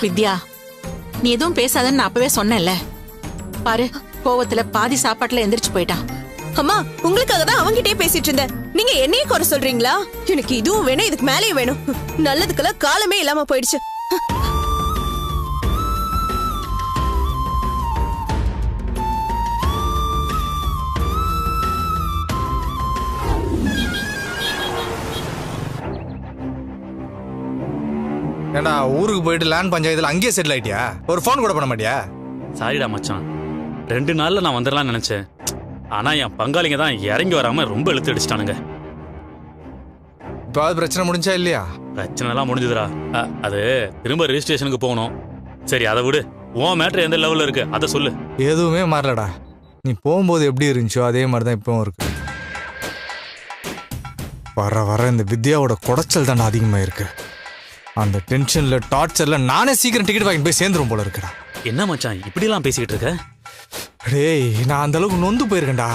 வித்யா, நீ எதுவும் பேசாதன்னு நான் அப்பவே சொன்னேன்ல. பாரு, கோவத்துல பாதி சாப்பாட்டுல எந்திரிச்சு போயிட்டான். அம்மா, உங்களுக்காக தான் அவங்கிட்டே பேசிட்டு இருந்தேன். நீங்க என்னையே குறை சொல்றீங்களா? எனக்கு இதுவும் வேணும், இதுக்கு மேலேயும் வேணும். நல்லதுக்கெல்லாம் காலமே இல்லாம போயிடுச்சு. ஏண்டா ஊருக்கு போயிட்டு லேண்ட் பஞ்சாயத்துல அங்கேயே செட்டில் ஆயிட்டியா? ஒரு ஃபோன் கூட பண்ண மாட்டியா? சாரிடா மச்சான், 2 நாள்ல நான் வந்துடலாம்னு நினைச்சேன். ஆனா என் பங்காளிங்க தான் இறங்கி வராம ரொம்ப இழுத்து அடிச்சிட்டானுங்க. இப்போ அது பிரச்சனை முடிஞ்சா இல்லையா? பிரச்சனைலாம் முடிஞ்சுதுடா. அது திரும்ப ரெஜிஸ்ட்ரேஷனுக்கு போகணும். சரி அதை விடு, உன் மேட்ரு எந்த லெவலில் இருக்கு அதை சொல்லு. எதுவுமே மாறலடா. நீ போகும்போது எப்படி இருந்துச்சோ அதே மாதிரி தான் இப்பவும் இருக்கு. வர வர இந்த வித்யாவோட குடைச்சல் தாண்டா அதிகமாக இருக்கு. அந்த டென்ஷன்ல டார்ச்சர்ல நானே சீக்கிரம் டிக்கெட் வாங்கி போய் சேர்ந்துரும் போல இருக்குடா. என்ன மச்சான் இப்படிலாம் பேசிக்கிட்டு இருக்க? டேய், நான் அந்த அளவுக்கு நொந்து போயிருக்கேன்டா.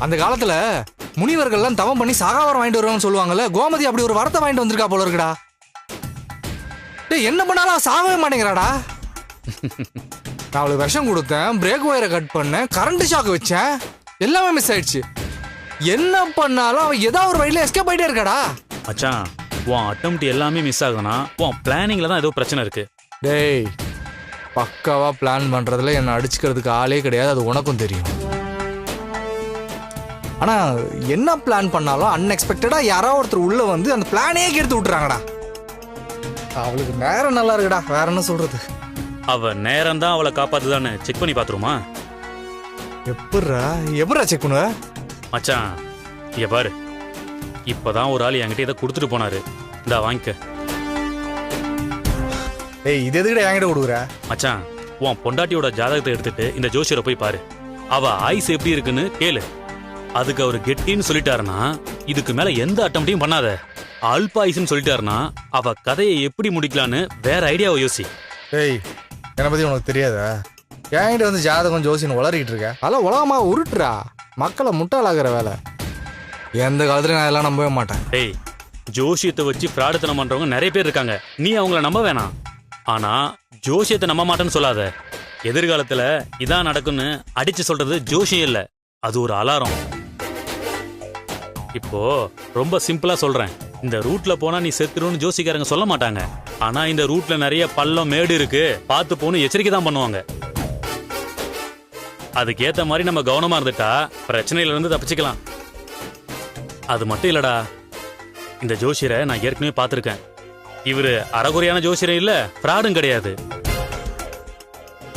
அந்த காலத்துல முனிவர்கள்லாம் தவம் பண்ணி சாகாவரம் வாங்கிட்டு வருவாங்கன்னு சொல்லுவாங்கல்ல, கோமதி அப்படி ஒரு வரத்தை வாங்கிட்டு வந்திருக்கா போல இருக்குடா. டேய், என்ன பண்ணாலும் சாகவே மாட்டேங்கிறாடா. நான் அவளுக்கு விஷம் கொடுத்தேன், பிரேக் ஒயரை கட் பண்ணேன், கரண்ட் ஷாக் வச்சேன், எல்லாமே மிஸ் ஆயிடுச்சு. என்ன பண்ணாலும் அவன் ஏதாவது ஒரு வழியில எஸ்கேப் ஆயிட்டே இருக்காடா. மச்சான், உன் அட்டெம்ப்ட் எல்லாமே மிஸ் ஆகுதுன்னா உன் பிளானிங்ல தான் ஏதோ பிரச்சனை இருக்கு. டேய், பக்காவா பிளான் பண்றதுல என்ன அடிச்சுக்கிறதுக்கு ஆளே கிடையாது, அது உனக்கும் தெரியும். ஆனா என்ன பிளான் பண்ணாலும் அன்எக்ஸ்பெக்டடா யாரோ ஒருத்தர் உள்ள வந்து அந்த பிளானே கெடுத்து விட்டுறாங்கடா. அவளுக்கு நேரம் நல்லா இருக்குடா, வேற என்ன சொல்றது. அவ நேரம் தான் அவளை காப்பாத்துதான்னு செக் பண்ணி பாத்துருமா? எப்படா செக் பண்ணுவ? மச்சான் இங்க பாரு, இப்பதான் ஒரு ஆள் என்கிட்ட இதை கொடுத்துட்டு போனாரு. இந்தா வாங்கிக்க. ஏய், இது எதுக்கிட்ட என்கிட்ட கொடுக்குற? மச்சான், உன் பொண்டாட்டியோட ஜாதகத்தை எடுத்துட்டு இந்த ஜோசியரை போய் பாரு. அவ ஆயுசு எப்படி இருக்குன்னு கேளு. அதுக்கு அவர் கெட்டின்னு சொல்லிட்டாருன்னா இதுக்கு மேல எந்த அட்டம்ப்டையும் பண்ணாத. அல்பாயுசுன்னு சொல்லிட்டாருன்னா அவ கதையை எப்படி முடிக்கலான்னு வேற ஐடியாவை யோசி. ஏய், என்னை பத்தி உனக்கு தெரியாதா? என்கிட்ட வந்து ஜாதகம் ஜோசின்னு உளறிட்டு இருக்க. அதெல்லாம் உலகமா உருட்டுறா, மக்களை முட்டாளாகிற வேலை. எந்த காலத்துலயும் நான் எல்லாம் நம்பவே மாட்டேன். டேய், ஜோசியத்தை வச்சு ஃப்ராடுத்தனம் பண்றவங்க நிறைய பேர் இருக்காங்க. நீ அவங்கள நம்ப வேணாம். ஆனா ஜோசியத்தை நம்ப மாட்டேன்னு சொல்லாத. எதிர்காலத்துல இதான் நடக்கும்னு அடிச்சு சொல்றது ஜோசியம் இல்ல, அது ஒரு அலாரம். இப்போ ரொம்ப சிம்பிளா சொல்றேன். இந்த ரூட்ல போனா நீ செத்துருன்னு ஜோசிக்காரங்க சொல்ல மாட்டாங்க. ஆனா இந்த ரூட்ல நிறைய பள்ளம் மேடு இருக்கு, பார்த்து போன்னு எச்சரிக்கை தான் பண்ணுவாங்க. அதுக்கேத்த மாதிரி நம்ம கவனமா இருந்துட்டா பிரச்சனையில இருந்து தப்பிச்சுக்கலாம். அது மட்டும் இல்லடா, இந்த ஜோசியரை நான் ஏற்கனவே பார்த்திருக்கேன். இவரு அறகுறையான ஜோசியரும் இல்ல, ஃப்ராடும் கிடையாது.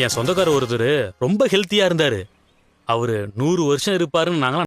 என் சொந்தக்காரர் ஒருத்தர் ரொம்ப ஹெல்த்தியா இருந்தாரு. அவரு 100 வருஷம் இருப்பாருன்னு நாங்களாம்